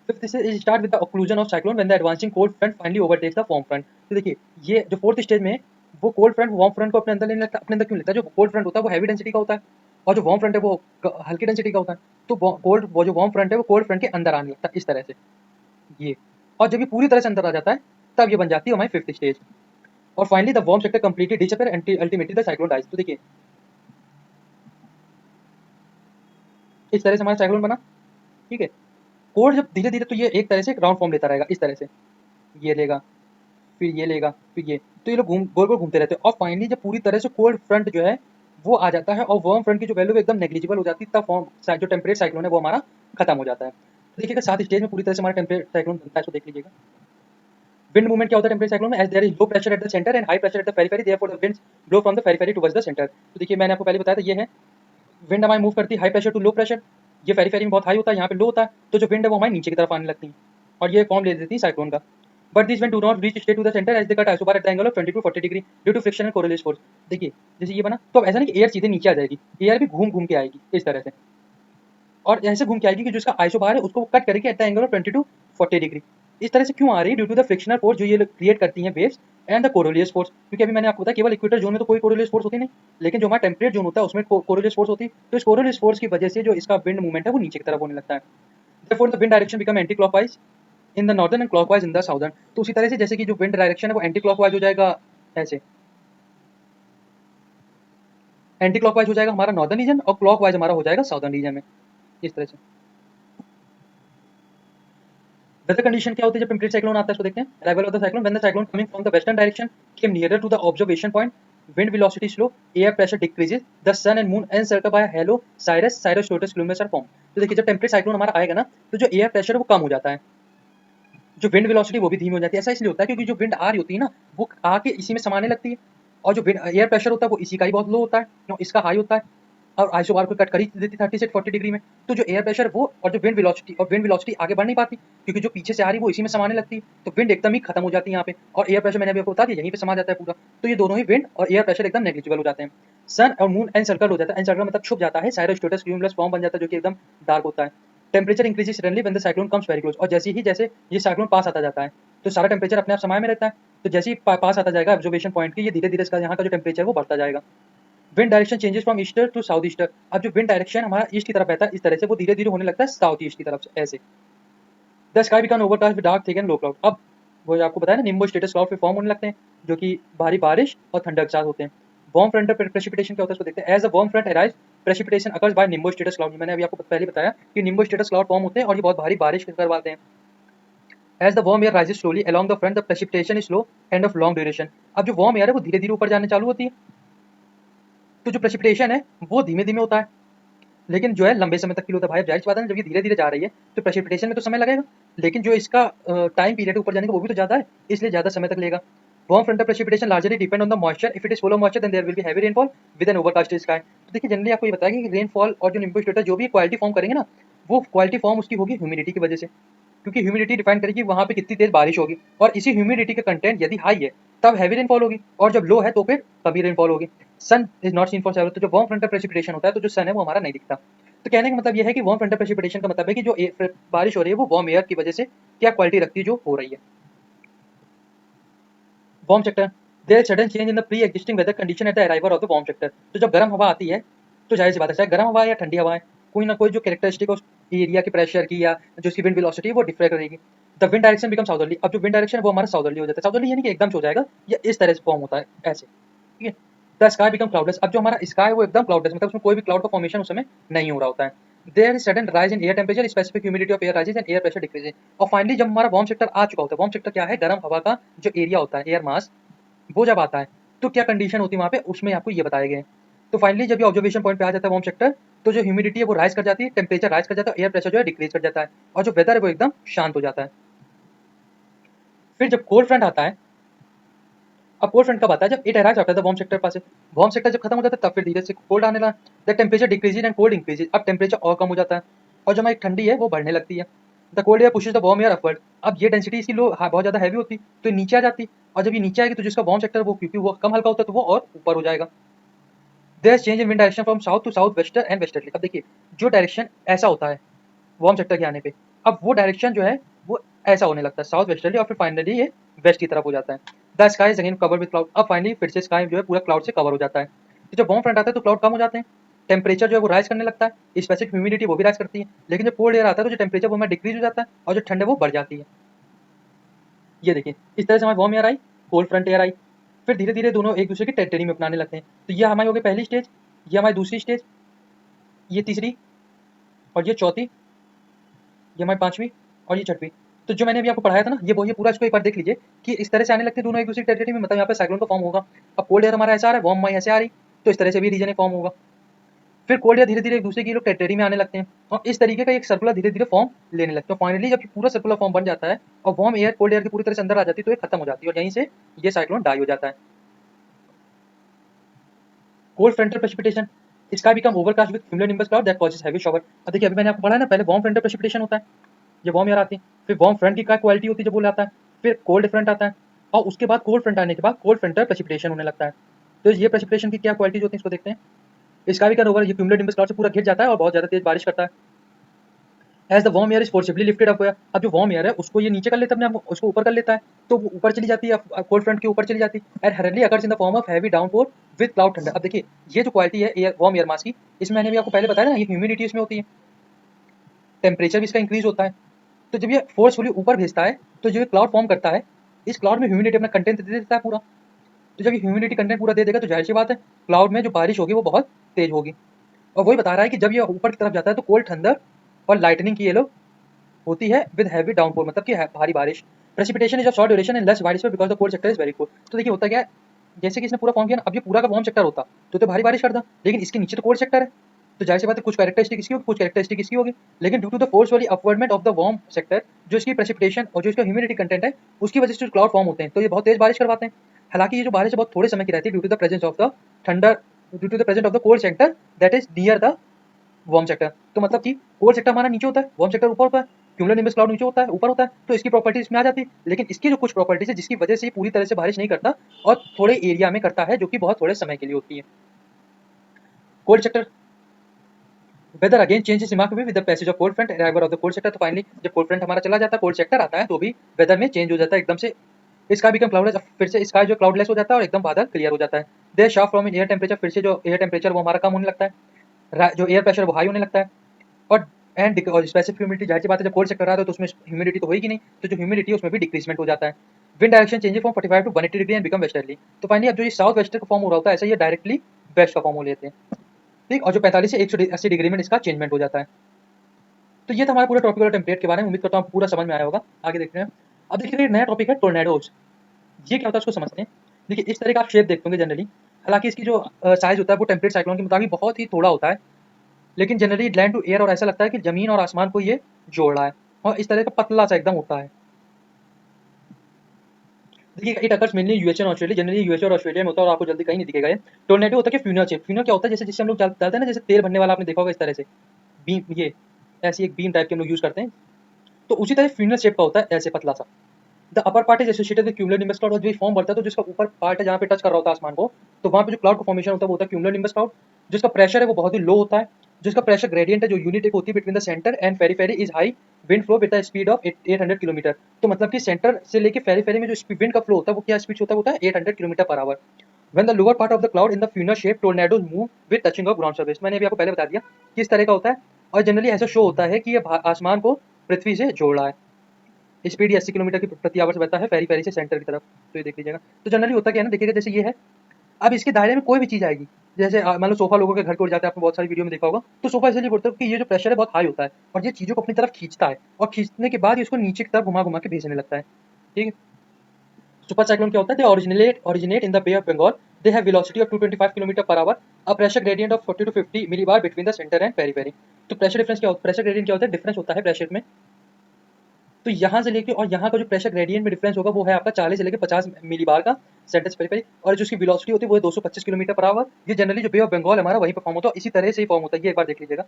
Fifth stage start with the occlusion of cyclone when the advancing cold front finally overtakes the warm front. तो देखिए ये जो फोर्थ स्टेज में है, वो कोल्ड फ्रंट वार्म फ्रंट को अपने अंदर लेने लगता है। अपने अंदर क्यों लेता है, जो कोल्ड फ्रंट होता है वो हैवी डेंसिटी का होता है और जो वार्म फ्रंट है वो हल्की डेंसिटी का होता है। तो कोल्ड, वो जो वार्म फ्रंट है वो कोल्ड फ्रंट के अंदर आने लगता है इस तरह से ये, और जब ये पूरी तरह से अंदर आ जाता है तब ये बन जाती है हमारी फिफ्थ स्टेज। और finally the warm sector completely disappear and ultimately the cyclone dies. तो देखिए इस तरह से हमारा साइक्लोन बना, ठीक है। कोल्ड जब धीरे धीरे, तो ये एक तरह से राउंड फॉर्म लेता रहेगा इस तरह से, ये लेगा फिर ये लेगा फिर ये, तो ये लोग गोल गोल घूमते रहते हैं। और फाइनली जब पूरी तरह से कोल्ड फ्रंट जो है वो आ जाता है और वार्म फ्रंट की जो वैल्यू एकदम नेग्लिजिबल हो जाती है, तब फॉर्म जो टेम्परेट साइक्लोन है वो हमारा खत्म हो जाता है। तो देखिएगा 7 स्टेज में पूरी तरह से हमारा टेम्परेट साइक्लोन बनता है, इसको देख लीजिएगा। विंड मूवमेंट क्या होता है टेम्परेट साइक्लोन में, as there is low pressure at the centre and high pressure at the periphery, therefore the winds blow from the periphery towards the centre. तो देखिए मैंने आपको पहले बताया था, ये है विंड हमारी मूव करती है high pressure to low pressure, ये पेरिफेरी में बहुत हाई होता है, यहाँ पे लो होता है, तो जो विंड है वो हमारी नीचे की तरफ आने लगती है और ये फॉर्म ले लेती है साइक्लोन का। But this wind do not reach straight to the centre as they cut isobar at the angle of 20 to 40 degree due to friction and Coriolis force. देखिए जैसे ये बना, तो अब ऐसा नहीं कि एयर सीधे नीचे आ जाएगी, एयर भी घूम घूम के आएगी इस तरह से, और ऐसे घूम के आएगी कि जो इसका आइसोबार है उसको कट करेगी at the angle of 20 to 40 degree. इस तरह से क्यों आ रही है, due to the frictional force जो ये क्रिएट करती हैं waves and the Coriolis force. क्योंकि अभी मैंने आपको बताया केवल इक्वेटर जोन में तो कोई कोरियोलिस फोर्स होती नहीं, लेकिन जो हमारा टेम्परेट जोन होता है उसमें कोरियोलिस फोर्स होती है, तो इस कोरियोलिस फोर्स की वजह से जो इसका विंड मूवमेंट है वो नीचे की तरफ होने लगता है। Therefore the wind direction become anti clockwise in the northern and clockwise in the southern. तो उसी तरह से जैसे कि जो विंड डायरेक्शन है वो एंटी क्लॉकवाइज हो जाएगा, ऐसे एंटी क्लॉकवाइज हो जाएगा हमारा नॉर्दर्न रीजन और क्लॉकवाइज हमारा हो जाएगा साउदर्न रीजन में, इस तरह से। वेदर कंडीशन क्या होती है जब टेम्परेट साइक्लोन आता है, इसको देखते हैं। Arrival of the cyclone, when the cyclone coming from the western direction came nearer to the observation point, wind velocity slow, air pressure decreases, the sun and moon encircled by a halo cirrus cirrostratus cumulus are formed। तो देखिए जब temperate cyclone हमारा आएगा ना, तो जो air pressure है वो कम हो जाता है, जो विंड वेलोसिटी वो भी धीमी हो जाती है। ऐसा इसलिए होता है क्योंकि जो विंड आ रही होती है ना वो आके इसी में समाने लगती है, और जो एयर प्रेशर होता है वो इसी का ही बहुत लो होता है, इसका हाई होता है, और आइसोबार को कट कर ही देती 30 से 40 डिग्री में। तो जो एयर प्रेशर वो और जो विंड वेलोसिटी आगे बढ़ नहीं पाती, क्योंकि जो पीछे से आ रही है वो इसी में समाने लगती है, तो विंड एकदम ही खत्म हो जाती है यहाँ पे, और एयर प्रेशर मैंने अभी आपको बता दिया यहीं पे समा जाता है पूरा। तो ये दोनों ही विंड और एयर प्रेशर एकदम नेग्लिजिबल हो जाते हैं। सन और मून एनसर्कल हो जाता है, एनसर्कल मतलब छुप जाता है, साइरोस्ट्रेटस क्यूमुलस फॉर्म बन जाता है जो कि एकदम डार्क होता है। Temperature increases suddenly when the cyclone comes very close, और जैसे ये साइक्लोन पास आता जाता है तो सारा टेम्परेचर अपने आप समय में रहता है, तो जैसे ही पास आता जाएगा ऑब्जर्वेशन पॉइंट के, ये धीरे धीरे इसका यहाँ का जो टेम्परेचर वो बढ़ता जाएगा। Wind direction changes from easter to south easter, अब जो विंड डायरेक्शन हमारा ईस्ट की तरफ रहता है इस तरह से वो धीरे धीरे होने लगता है साउथ ईस्ट की तरफ से ऐसे। The sky become overcast with dark thick and low cloud, अब वो आपको बताया ना निम्बो स्टेटस क्लाउड फॉर्म होने लगते हैं जो कि भारी बारिश और ठंडक के साथ होते हैं। वार्म फ्रंट पर प्रेसिपिटेशन क्या होता है इसको देखते हैं। As the warm front arrives precipitation occurs by nimbostratus cloud, मैंने अभी आपको पहले बताया कि निम्बो स्टेटस क्लाउड फॉर्म होते हैं और ये बहुत भारी बारिश करवाते हैं। As the warm air rises slowly along the front the precipitation is slow and of long duration, अब जो वार्म एयर है वो धीरे धीरे ऊपर जाने चालू होती है, तो जो प्रेसिपिटेशन है वो धीमे धीमे होता है, लेकिन जो है लंबे समय तक के लिए होता है। भाई जाहिर सी बात है जब ये धीरे धीरे जा रही है तो प्रेसिपिटेशन में तो समय लगेगा, लेकिन जो इसका टाइम पीरियड ऊपर जाने का वो भी तो ज़्यादा है, इसलिए ज़्यादा समय तक लेगा। Warm front precipitation largely depend on the moisture, if it is full of moisture then there will be heavy rainfall with an overcast sky. तो देखिए जनरली आपको ये बताया कि रेनफॉल और जो निम्बो स्टेटस जो भी क्वालिटी फॉर्म करेंगे ना, वो क्वालिटी फॉर्म उसकी होगी ह्यूमिडिटी की वजह से, क्योंकि ह्यूमिडिटी डिफाइन करेगी वहाँ पे कितनी तेज बारिश होगी, और इसी ह्यूमिडिटी का कंटेंट यदि हाई है तब हैवी रेनफॉल होगी, और जब लो है तो फिर कभी रेनफॉल होगी। Sun is not seen for several, तो जो वार्म फ्रंट का प्रेसिपिटेशन होता है तो जो सन है वो हमारा नहीं दिखता। तो कहने का मतलब ये है कि वार्म फ्रंटल प्रेसिपिटेशन का मतलब है कि जो बारिश हो रही है वो वार्म एयर की वजह से क्या क्वालिटी रखती है जो हो रही है। Warm sector, there is sudden change in the pre existing weather condition at the arrival of the warm sector. तो जब गर्म हवा आती है तो जाहिर सी बात है चाहे गर्म हवा या ठंडी हवा है, कोई ना कोई जो कैरेक्टरिस्टिक उस एरिया के प्रेशर की या जो उसकी विंड वेलोसिटी है वो डिफर करेगी। The wind direction become southerly. अब जो विंड डायरेक्शन है वो हमारा साउदर्ली हो जाता है। साउदर्ली यानी कि एकदम से हो जाएगा, या इस तरह से फॉर्म होता है ऐसे, ठीक है। The sky become cloudless. अब जो हमारा स्काई है वो एकदम क्लाउडलेस, मतलब उसमें कोई भी क्लाउड का फॉर्मेशन उस समय नहीं हो रहा होता है। There is sudden rise in air temperature, specific humidity of air rises and air pressure decreases. और फाइनली जब हमारा वार्म सेक्टर आ चुका होता है, वार्म सेक्टर क्या है, गर्म हवा का जो एरिया होता है, एयर मास, वो जब आता है तो क्या कंडीशन होती है वहाँ पे, उसमें आपको ये बताए गए हैं। तो फाइनली जब ये ऑब्जर्वेशन पॉइंट पे आ जाता है वार्म सेक्टर, तो जो ह्यूमिडिटी है वो राइज कर जाती है, टेम्परेचर राइज कर जाता है, एयर प्रेशर जो है डिक्रीज कर जाता है, और जो वेदर है वो एकदम शांत हो जाता है। फिर जब कोल्ड फ्रंट आता है, अब कोल्ड फ्रंट कब आता है, जब it arrives after the warm sector pass. Warm sector जब खत्म हो जाता है तब फिर धीरे से कोल्ड आने लगा। The temperature decreases and cold increases. अब टेम्परेचर और कम हो जाता है और जो हमारी ठंडी है वो बढ़ने लगती है। The cold air pushes the warm air upward. अब ये डेंसिटी इसकी लो बहुत ज्यादा हैवी होती तो ये नीचे आ जाती, और जब ये नीचे आएगी तो जिसका वार्म सेक्टर वो क्योंकि वो कम हल्का होता है तो वो और ऊपर हो जाएगा। There is change in wind direction from south to south western and westerly. अब देखिए जो डायरेक्शन ऐसा होता है वार्म सेक्टर के आने पे, अब वो डायरेक्शन जो है वो ऐसा होने लगता है साउथ वेस्टर्ली, और फिर फाइनली ये वेस्ट की तरफ हो जाता है। The sky is again covered with cloud. अब फाइनली फिर से स्काई जो है पूरा क्लाउड से कवर हो जाता है। तो जब वार्म फ्रंट आता है तो क्लाउड कम हो जाते हैं, टेम्परेचर जो है वो राइज करने लगता है, स्पेसिफिक ह्यूमिडिटी वो भी राइज करती है। लेकिन जब कोल्ड एयर आता है तो जो टेम्परेचर वो डिक्रीज हो जाता है और जो ठंड है वो बढ़ जाती है। ये देखिए इस तरह से हमारी वार्म एयर आई, कोल्ड फ्रंट एयर आई, फिर धीरे धीरे दोनों एक दूसरे की टेरिटरी में अपनाने लगते हैं। तो ये हमारी हो गई पहली स्टेज, ये हमारी दूसरी स्टेज, ये तीसरी, और ये चौथी, ये हमारी पांचवी, और ये छठवीं। तो जो मैंने अभी आपको पढ़ाया था ना, ये वो ये पूरा इसको एक बार देख लीजिए कि इस तरह से आने लगते हैं दोनों एक दूसरी टेरिटरी में, मतलब यहाँ पे साइक्लोन का फॉर्म होगा। अब कोल्ड एयर हमारा ऐसा आ रहा है, वार्म हमारी ऐसे आ रही, तो इस तरह से भी रीजन फॉर्म होगा। फिर कोल्ड एयर धीरे धीरे एक दूसरे की लोग टेरिटरी में आने लगते हैं और इस तरीके का एक सर्कुलर धीरे धीरे फॉर्म लेने लगते हैं। फाइनली जब पूरा सर्कुलर फॉर्म बन जाता है और वार्म एयर कोल्ड एयर की पूरी तरह से अंदर आ जाती है तो ये खत्म हो जाती है और यहीं से ये साइक्लोन डाई हो जाता है। Cold frontal precipitation, sky become overcast with cumulonimbus cloud that causes heavy shower. अब देखिए अभी मैंने आपको पढ़ा ना, पहले वार्म फ्रंटल प्रेसिपिटेशन होता है, ये वार्म एयर आती है, फिर वार्म फ्रंट की क्या क्वालिटी होती है जब वो आता है, फिर कोल्ड फ्रंट आता है, और उसके बाद कोल्ड फ्रंट आने के बाद कोल्ड फ्रंटल प्रेसिपिटेशन होने लगता है। तो ये प्रेसिपिटेशन की क्या क्वालिटीज होती है इसको देखते हैं। स्काई बिकम ओवर, ये क्यूमुलोनिम्बस क्लाउड से पूरा घिर जाता है और बहुत ज्यादा तेज बारिश करता है। As the warm air is forcibly lifted up, अब जो वार्म एयर है उसको ये नीचे कर लेता है, अपने आप उसको ऊपर कर लेता है, तो वो ऊपर चली जाती है, कोल्ड फ्रंट के ऊपर चली जाती है, एंड हरली occurs in the form of heavy downpour with cloud thunder. अब देखिए ये जो क्वालिटी है एयर वार्म एयर मास की, इसमें मैंने भी आपको पहले बताया ना, ये ह्यूमिडिटी इसमें होती है, टेम्परेचर भी इसका इंक्रीज होता है। तो जब ये फोर्सफुली ऊपर भेजता है तो जो ये क्लाउड फॉर्म करता है, इस क्लाउड में ह्यूमिडिटी अपना कंटेंट दे देता है पूरा। तो जब ये ह्यूमिडिटी कंटेंट पूरा दे देगा तो जाहिर सी बात है क्लाउड में जो बारिश होगी वो बहुत तेज होगी। और वही बता रहा है कि जब ये ऊपर की तरफ जाता है तो कोल्ड थंडर और लाइटनिंग की ये लोग होती है विद हैवी डाउनपोर, मतलब कि भारी बारिश। Precipitation is of short duration and less wide spread because the cold sector is very cold. तो देखिए होता क्या है, जैसे कि इसने पूरा फॉर्म किया ना, अब ये पूरा का वार्म सेक्टर होता तो भारी बारिश करता, लेकिन इसके नीचे तो कोल्ड सेक्टर है, तो जाहिर सी बात है कुछ कैरेक्टरिस्टिक इसकी होगी, कुछ कैरेक्टरिस्टिक इसकी होगी। लेकिन ड्यू टू द फोर्स वाली अपवर्डमेंट ऑफ द वार्म सेक्टर, जो इसकी प्रेसिपिटेशन और जो इसका ह्यूमिडिटी कंटेंट है उसकी वजह से जो क्लाउड फॉर्म होते हैं तो ये बहुत तेज बारिश करवाते हैं। हालांकि ये जो बारिश है बहुत थोड़े समय की रहती है due to the presence of the thunder, due to the presence of the cold sector that is near the warm sector. तो मतलब कि कोल्ड सेक्टर हमारा नीचे होता है, वार्म सेक्टर ऊपर होता है, क्यूमुलोनिम्बस क्लाउड नीचे होता है, ऊपर होता है, तो इसकी प्रॉपर्टीज इसमें आ जाती है। लेकिन इसकी जो कुछ प्रॉपर्टीज है जिसकी वजह से ये पूरी तरह से बारिश नहीं करता और थोड़े एरिया में करता है जो कि बहुत थोड़े समय के लिए होती है। Cold sector weather again changes remarkably with the passage of cold front arrival of the cold sector. तो फाइनली जब कोल्ड फ्रंट हमारा चला जाता है, कोल्ड सेक्टर आता है, तो भी वेदर में चेंज हो जाता है एकदम से। स्काई बिकम क्लाउडलेस, फिर से स्काई जो क्लाउडलेस हो जाता है और एकदम बादल क्लियर हो जाता है। There sharp from in air temperature, फिर से जो एयर टेम्परेचर वो हमारा कम होने लगता है, जो एयर प्रेशर वो हाई होने लगता है, और और स्पेसिफिक ह्यूमिडिटी, जाहिर सी बात है जब कोल्ड सेक्टर आता है तो उसमें ह्यूमिडिटी तो होगी नहीं, तो जो ह्यूमिडिटी है उसमें भी डिक्रीजमेंट हो जाता है। Wind direction changes from 45 to 180 degree and become westerly. तो फाइनली अब जो ये साउथ वेस्टर का फॉर्म हो रहा होता है ऐसा ये डायरेक्टली वेस्ट का फॉर्म हो लेते हैं, ठीक। और जो 45 से 180 डिग्री में इसका चेंजमेंट हो जाता है। तो ये था हमारा पूरा टॉपिक और टेम्पलेट के बारे में, उम्मीद करता हूँ पूरा समझ में आया होगा। आगे देखते हैं। अब देखिए नया टॉपिक है टोर्नेडोज। ये क्या होता है उसको समझते हैं। देखिए इस तरह का आप शेप देखते होंगे जनरली, हालांकि इसकी जो साइज होता है वो टेम्परेट साइक्लोन के मुताबिक बहुत ही थोड़ा होता है, लेकिन जनरली लैंड टू एयर और ऐसा लगता है कि जमीन और आसमान को ये जोड़ रहा है, और इस तरह का पतला सा एकदम होता है। देखिए इट अकर्स मेनली यूएसए और ऑस्ट्रेलिया, जनरली यूएसए और ऑस्ट्रेलिया में होता है और आपको जल्दी कहीं नहीं दिखेगा ये। टोर्नेडो होता है कि फ्यूनल शेप। फ्यूनल क्या होता है, जैसे जिससे हम लोग डालते हैं ना, जैसे तेल भरने वाला आपने देखा होगा इस तरह से बीम, ये ऐसी एक बीम टाइप के हम लोग यूज करते हैं, तो उसी तरह फ्यूनल शेप का होता है ऐसे पतला सा। The upper part is associated with cumulonimbus cloud, और जो फॉर्म बनता है तो जिसका ऊपर पार्ट है जहाँ पे टच कर रहा होता है आसमान को, तो वहाँ पे जो क्लाउड का फॉर्मेशन होता है वो होता है क्यूमुलोनिम्बस क्लाउड। जिसका प्रेशर है वो बहुत ही लो होता है, जो इसका प्रेशर ग्रेडियंट है, जो यूनिट एक होती है between the centre and periphery is high wind flow with the speed of 800 kilometre. तो मतलब कि सेंटर से लेके फेरीफेरी में जो विंड का फ्लो होता है वो क्या स्पीड होता है, वो होता है 800 kilometre per our. When the lower part of the cloud in the funnel shape tornadoes move with touching of ground surface, मैंने अभी आपको पहले बता दिया किस तरह का होता है, और जनरली ऐसा शो होता है कि ये आसमान को पृथ्वी से जोड़ रहा है। स्पीड 80 किलोमीटर की प्रति आवर से बहता है फेरी फेरी से सेंटर की तरफ। तो ये देख लीजिएगा। तो जनरली होता क्या है ना, देखिएगा जैसे ये है, अब इसके दायरे में कोई भी चीज आएगी, जैसे मान लो सोफा लोगों के घर के उड़ जाता है, आपने बहुत सारी वीडियो में देखा होगा। तो सोफा इसलिए बोलते हैं कि ये जो प्रेशर है बहुत हाई होता है और ये चीजों को अपनी तरफ खींचता है, और खींचने के बाद इसको नीचे की तरफ घुमा घुमा के भेजने लगता है। ठीक है। सुपर साइक्लोन क्या होता है? दे originate in the Bay of Bengal. They have velocity of 225 km per hour, a pressure gradient of 40 to 50 millibar between the center and periphery. तो प्रेशर डिफरेंस क्या होता है? प्रेशर ग्रेडियंट क्या होता है? डिफरेंस होता है प्रेशर में। तो यहाँ से लेके और यहाँ का जो प्रेशर ग्रेडियंट में डिफरेंस होगा वो है आपका 40 से लेके 50 मिलीबार का सेंटर से पेरिफेरी, और जो उसकी वेलोसिटी होती है वो है 225 किलोमीटर पर आवर। ये जनरली जो बे ऑफ बंगाल हमारा वहीं पर फॉर्म होता है, इसी तरह से ही फॉर्म होता है। ये एक बार देख लीजिएगा।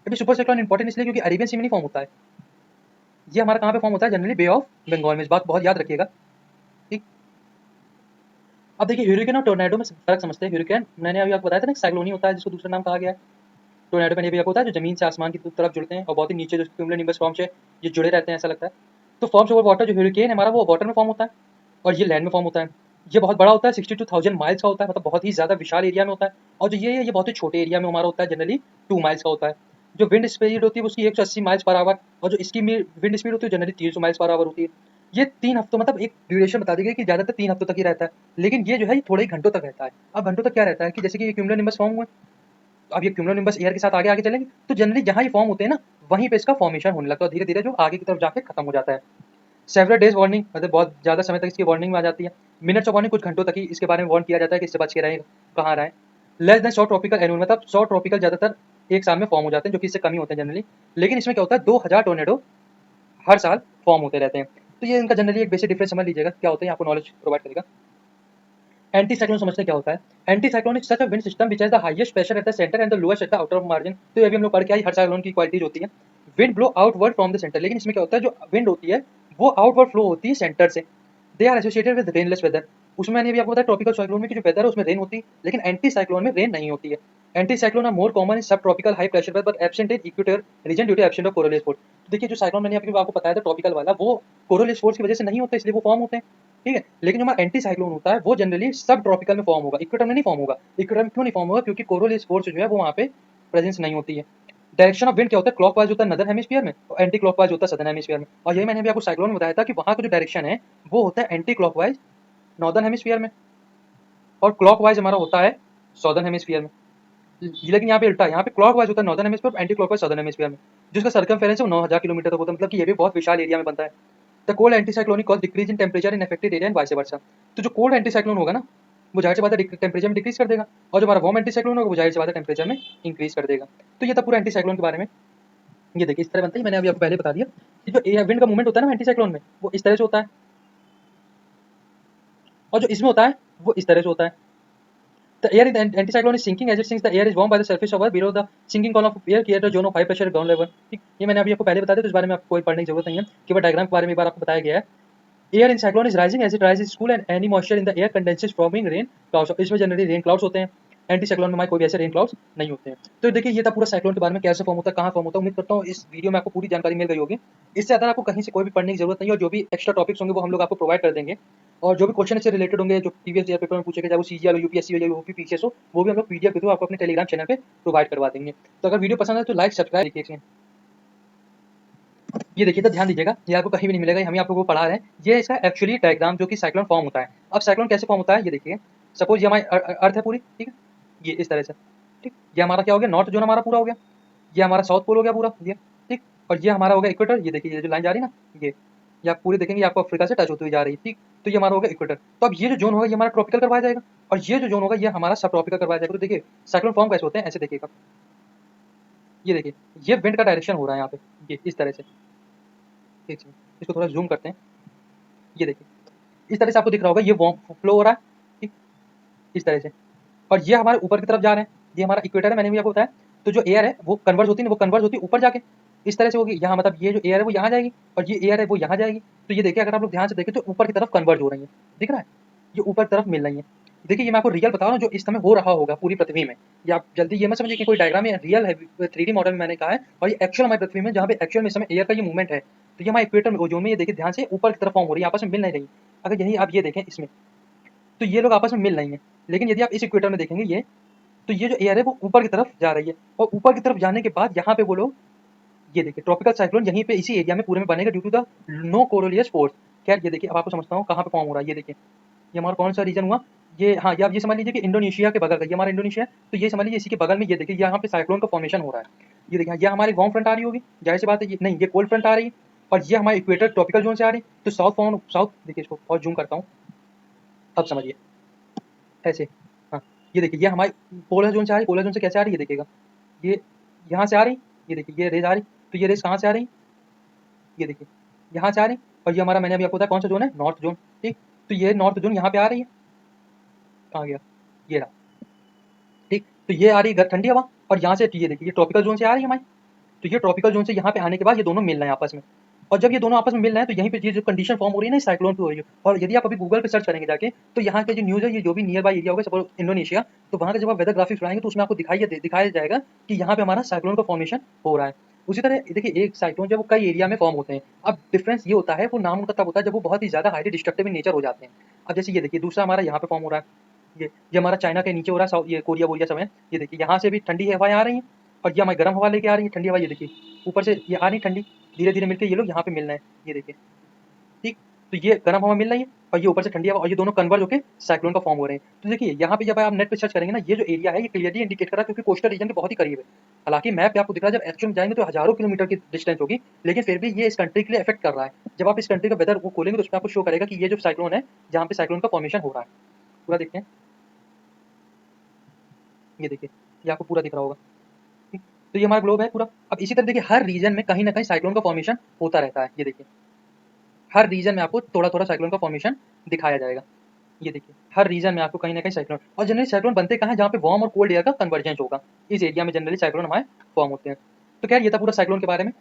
अभी सुपर साइक्लोन इंपॉर्टेंट इसलिए क्योंकि अरेबियन सी में नहीं फॉर्म होता है, ये हमारा कहाँ पे फॉर्म होता है? जनरली बे ऑफ बंगाल में। इस बात बहुत याद रखिएगा। ठीक। अब देखिए ह्यूरिकेन और टोर्नेडो में फर्क समझते हैं। ह्यूरिकेन मैंने अभी आपको बताया था ना, साइक्लोनी होता है जिसको दूसरा नाम कहा गया है। टोर्नेडो में ये भी आपको होता है जो जमीन से आसमान की तरफ जुड़ते हैं और बहुत ही नीचे जो क्यूमुलोनिम्बस फॉर्म से ये जुड़े रहते हैं, ऐसा लगता है। तो फॉर्म्स ओवर वाटर, जो ह्यूरिकेन हमारा वो वाटर में फॉर्म होता है और ये लैंड में फॉर्म होता है। ये बहुत बड़ा होता है, 62,000 माइल्स का होता है, मतलब बहुत ही ज्यादा विशाल एरिया में होता है। और जो ये है ये बहुत ही छोटे एरिया में हमारा होता है, जनरली 2 माइल्स का होता है। जो विंड स्पीड होती है उसकी 180 माइल्स पर आवर, और जो इसकी विंड स्पीड होती है जनरली 300 माइल्स पर आवर होती है। ये 3 हफ्तों, मतलब एक ड्यूरेशन बता दी गई कि ज्यादातर 3 हफ्तों तक ही रहता है, लेकिन ये जो है ये थोड़े ही घंटों तक रहता है। अब घंटों तक क्या रहता है कि जैसे कि ये क्यूमुलोनिम्बस फॉर्म हुए, अब ये क्यूमुलोनिम्बस एयर के साथ आगे आगे चलेंगे तो जनरली जहाँ ये फॉर्म होते हैं ना, वहीं पे इसका फॉर्मेशन होने लगता है, धीरे धीरे जो आगे की तरफ जाके खत्म हो जाता है। सेवरल डेज वार्निंग, मतलब बहुत ज़्यादा समय तक इसकी वार्निंग में आ जाती है। मिनट्स ऑफ वार्निंग, कुछ घंटों तक ही इसके बारे में वार्न किया जाता है कि इससे बच के रहें, कहाँ रहें। लेस देन 100 ट्रॉपिकल एनुअल, मतलब 100 ट्रॉपिकल ज़्यादातर एक साल में फॉर्म हो जाते हैं, जो कि इससे कम ही होते हैं जनरली। लेकिन इसमें क्या होता है, 2000 टोर्नेडो हर साल फॉर्म होते रहते हैं। तो ये इनका जनरली एक बेसिक डिफरेंस समझ लीजिएगा क्या होता है, आपको नॉलेज प्रोवाइड करेगा। एंटी साइक्लोन समझते क्या होता है? Anti cyclone is such a wind system which has the highest pressure at the centre and the lowest at the outer margin. तो ये भी हम लोग पढ़ के आए, हर साइक्लोन की क्वालिटीज होती है। Wind blow outward from the centre, लेकिन इसमें क्या होता है, जो विंड होती है वो आउटवर्ड फ्लो होती है सेंटर से। They are associated with rainless weather. उसमें मैंने भी आपको बताया ट्रॉपिकल साइक्लोन में कि जो वेदर है उसमें रेन होती है, लेकिन एंटी साइक्लोन में रेन नहीं होती है। Anticyclone are more common in subtropical high pressure but absent in equator region due to absent of coronal force. तो देखिए जो साइक्लोन मैंने आपको बताया था ट्रॉपिकल वाला, वो कोरोनल फोर्स की वजह से नहीं होते, इसलिए वो फॉर्म होते हैं। ठीक है। लेकिन जो हमारा एंटी साइक्लोन होता है वो जनरली सब ट्रॉपिकल में फॉर्म होगा, इक्वेटर में नहीं फॉर्म होगा। इक्वेटर में क्यों नहीं फॉर्म होगा? क्योंकि कोरोनल फोर्स जो है वो वहाँ पे प्रेजेंस नहीं होती है। डायरेक्शन ऑफ विंड क्या होता है? क्लॉकवाइज होता है नदर हेमिस्फीयर में और एंटी क्लॉकवाइज होता है सदर्न हेमिस्फीयर में। और यही मैंने अभी आपको साइक्लोन में बताया था कि वहाँ का जो डायरेक्शन है वो होता है एंटी क्लॉकवाइज नॉर्दर्न हेमिस्फीयर में, और क्लॉकवाइज हमारा होता है सदर्न हेमिस्फीयर में। लेकिन यहाँ पे उल्टा है, यहाँ पे क्लॉकवाइज होता है northern hemisphere, anti clockwise southern hemisphere में। जिसका सर्कमफेरेंस है वो 9000 किलोमीटर तक होता है, मतलब कि ये भी बहुत विशाल एरिया में बनता है। The cold anticyclonic cause decrease in temperature in affected area and vice versa. तो जो कोल्ड एंटीसाइक्लोन होगा ना, वो जाहिर सी बात है टेम्परेचर में डिक्रीज कर देगा, और जो हमारा वार्म एंटीसाइक्लोन होगा वो जाहिर सी बात है टेम्परेचर में इंक्रीज कर देगा। तो ये था पूरा एंटीसाइक्लोन के बारे में। ये देखिए इस तरह बनता है, मैंने अभी आपको पहले बता दिया कि जो विंड का मूवमेंट होता है ना एंटीसाइक्लोन में, वो इस तरह से होता है, और जो इसमें होता है वो इस तरह से होता है। The air in the anticyclone is sinking as it sinks. The air is warmed by the surface of earth below the sinking column of air create a zone of high pressure ground level. ठीक, ये मैंने अभी आपको पहले बता दिया, तो इस बारे में आपको कोई पढ़ने की जरूरत नहीं है, केवल डायग्राम के बारे में एक बार आपको बताया गया है। Air in cyclone is rising as it rises cool and any moisture in the air condenses forming rain clouds. इसमें जनरली रेन क्लाउड्स होते हैं। एंटी साइक्लोन में हमारे कोई भी ऐसे रेन क्लाउड्स नहीं होते हैं। तो देखिए ये था पूरा साइक्लोन के बारे में, कैसे फॉर्म होता है, कहाँ फॉर्म होता है। उम्मीद करता हूँ इस वीडियो में आपको पूरी जानकारी मिल गई होगी। इससे ज़्यादा आपको कहीं से कोई भी पढ़ने की जरूरत नहीं है, और जो भी एक्स्ट्रा टॉपिक्स होंगे वो हम लोग आपको प्रोवाइड कर देंगे। और जो भी क्वेश्चन इससे रिलेटेड होंगे, जो प्रीवियस ईयर पेपर में पूछे गए, चाहे वो सीजीएल हो, यूपीएससी हो या यूपी पीसीएस हो, वो भी हम लोग पीडीएफ के थ्रू आपको अपने टेलीग्राम चैनल पे प्रोवाइड करवा देंगे। तो अगर वीडियो पसंद है तो लाइक सब्सक्राइब देखिए। ये देखिए तो ध्यान दीजिएगा, ये आपको कहीं भी नहीं मिलेगा, हम ही आप लोगों को पढ़ा रहे हैं। ये इसका एक्चुअली डायग्राम जो कि साइक्लोन फॉर्म होता है। अब साइक्लोन कैसे फॉर्म होता है ये देखिए। सपोज ये हमारी अर्थ है पूरी, ठीक है, ये इस तरह से, ठीक, ये हमारा क्या हो गया, नॉर्थ जोन हमारा पूरा हो गया, ये हमारा साउथ पोल हो गया पूरा ये, ठीक, और ये हमारा हो गया इक्वेटर। ये देखिए ये जो लाइन जा रही है ना, ये आप पूरी देखेंगे आपको अफ्रीका से टच होती हुई जा रही है, ठीक। तो ये हमारा हो गया इक्वेटर। तो अब ये जो जोन होगा ये हमारा ट्रॉपिकल करवाया जाएगा, और ये जो जोन होगा ये हमारा सब ट्रॉपिकल करवाया जाएगा। तो देखिए साइक्लोन फॉर्म कैसे होते हैं, ऐसे देखिएगा, ये देखिए ये विंड का डायरेक्शन हो रहा है यहाँ पे, ये इस तरह से, ठीक है, इसको थोड़ा जूम करते हैं। ये देखिए इस तरह से आपको दिख रहा होगा, ये वार्म फ्लो हो रहा है, ठीक, इस तरह से, और ये हमारे ऊपर की तरफ जा रहे हैं, ये हमारा इक्वेटर है, मैंने भी आपको बताया। तो जो एयर है वो कन्वर्ज होती है, वो कन्वर्ज होती है ऊपर जाके, इस तरह से होगी यहाँ, मतलब ये जो एयर है वो यहाँ जाएगी और ये एयर है वो यहाँ जाएगी। तो ये देखिए अगर आप लोग ध्यान से देखें तो ऊपर की तरफ कन्वर्ज हो रही है, दिख रहा है, ये ऊपर की तरफ मिल रही है। देखिए ये मैं आपको रियल बता रहा हूँ जो इस समय हो रहा होगा पूरी पृथ्वी में। ये आप जल्दी ये मत समझिए कि कोई डायग्राम है, रियल है, 3D मॉडल में मैंने कहा है और ये एक्चुअल हमारी पृथ्वी में जहाँ पे एक्चुअल में इस समय एयर का ये मूवमेंट है। तो ये हमारे इक्वेटर में ओजोन में ये देखिए ध्यान से ऊपर की तरफ फॉर्म हो रही है, आपस में मिल नहीं रही। अगर यही आप ये देखें इसमें, तो ये लोग आपस में मिल रही हैं। लेकिन यदि आप इस इक्वेटर में देखेंगे ये, तो ये जो एयर है वो ऊपर की तरफ जा रही है और ऊपर की तरफ जाने के बाद यहाँ पे वो लोग, ये देखिए ट्रॉपिकल साइक्लोन यहीं पे इसी एरिया में पूरे में बनेगा due to the no Coriolis force. खैर ये देखिए अब आपको समझता हूँ कहाँ पे फॉर्म हो रहा है। ये देखिए ये हमारा कौन सा रीजन हुआ, ये हाँ ये आप ये समझ लीजिए कि इंडोनेशिया के बगल का, ये हमारा इंडोनेशिया है, तो ये समझ लीजिए इसी के बगल में ये देखिए यहाँ पे साइक्लोन का फॉर्मेशन हो रहा है। ये देखिए ये हमारी वार्म फ्रंट आ रही होगी, जाहिर सी बात है, ये नहीं ये कोल्ड फ्रंट आ रही है और ये हमारे इक्वेटर ट्रॉपिकल जोन से आ रही है। तो साउथ देखिए इसको और जूम करता हूँ, अब समझिए ऐसे। हाँ ये देखिए ये हमारी पोलर जोन से आ रही, पोलर जोन से कैसे आ रही है ये देखिएगा, ये यहाँ से आ रही, ये देखिए ये रेज आ रही, तो ये रेज कहाँ से आ रही, ये देखिए यहाँ से आ रही और ये हमारा मैंने अभी आपको बताया कौन सा जोन है, नॉर्थ जोन। ठीक, तो ये नॉर्थ जोन यहाँ पे आ रही है, कहाँ गया, ये रहा। ठीक, तो ये आ रही है ठंडी हवा और यहाँ से ये देखिए ये ट्रॉपिकल जोन से आ रही है हमारी। तो ये ट्रॉपिकल जोन से यहाँ पे आने के बाद ये दोनों मिल रहे हैं आपस में, और जब ये दोनों आपस में मिल रहे हैं तो यहीं पे ये जो कंडीशन फॉर्म हो रही है ना साइक्लोन की हो रही है। और यदि आप अभी गूगल पे सर्च करेंगे जाके, तो यहाँ के जो न्यूज़ है, ये जो भी नियर बाय एरिया होगा सपोज इंडोनेशिया, तो वहाँ का जब आप वेदर ग्राफिक्स उड़ाएंगे तो उसमें आपको दिखाया जाएगा कि यहाँ पे हमारा साइक्लोन का फॉर्मेशन हो रहा है। उसी तरह देखिए एक साइक्लोन जब वो कई एरिया में फॉर्म होते हैं, अब डिफरेंस ये होता है वो नाम उनका तब होता है जब वो बहुत ही ज़्यादा हाईली डिस्ट्रक्टिव इन नेचर हो जाते हैं। अब जैसे ये देखिए दूसरा हमारा यहाँ पे फॉर्म हो रहा है, ये हमारा चाइना के नीचे हो रहा है, ये कोरिया वोरिया सब है। ये देखिए यहाँ से भी ठंडी हवाएं आ रही हैं और ये हमारी गर्म हवा लेके आ रही है, ठंडी हवा ये देखिए ऊपर से ये आ रही ठंडी, धीरे धीरे मिलकर ये लोग यहाँ पे मिल रहे हैं, ये देखिए। ठीक, तो ये गर्म हवा मिल रही है और ये ऊपर से ठंडी हवा, और ये दोनों कन्वर्ज होकर साइक्लोन का फॉर्म हो रहे हैं। तो देखिए यहाँ पे जब आप नेट पे सर्च करेंगे ना, ये जो एरिया है ये क्लियरली इंडिकेट कर रहा है क्योंकि कोस्टल रीजन के बहुत ही करीब है। हालांकि मैप पे आपको दिख रहा है, जब एक्चुअल में जाएंगे तो हजारों किलोमीटर की डिस्टेंस होगी, लेकिन फिर भी ये इस कंट्री के लिए इफेक्ट कर रहा है। जब आप इस कंट्री का वेदर वो खोलेंगे तो उसमें आपको शो करेगा कि ये जो साइक्लोन है जहाँ पे साइक्लोन का फॉर्मेशन हो रहा है, पूरा देखते हैं। ये देखिए ये आपको पूरा दिख रहा होगा। ठीक, तो ये हमारा ग्लोब है पूरा। अब इसी तरह देखिए हर रीजन में कहीं ना कहीं साइक्लोन का फॉर्मेशन होता रहता है। ये देखिए हर रीजन में आपको थोड़ा थोड़ा साइक्लोन का फॉर्मेशन दिखाया जाएगा। ये देखिए हर रीजन में आपको कहीं ना कहीं साइक्लोन, और जनरली साइक्लोन बनते कहाँ है, जहाँ पे वार्म और कोल्ड एयर का कन्वर्जेंस होगा, इस एरिया में जनरली साइक्लोन हमारे फॉर्म होते हैं। तो खैर ये था पूरा साइक्लोन के बारे में।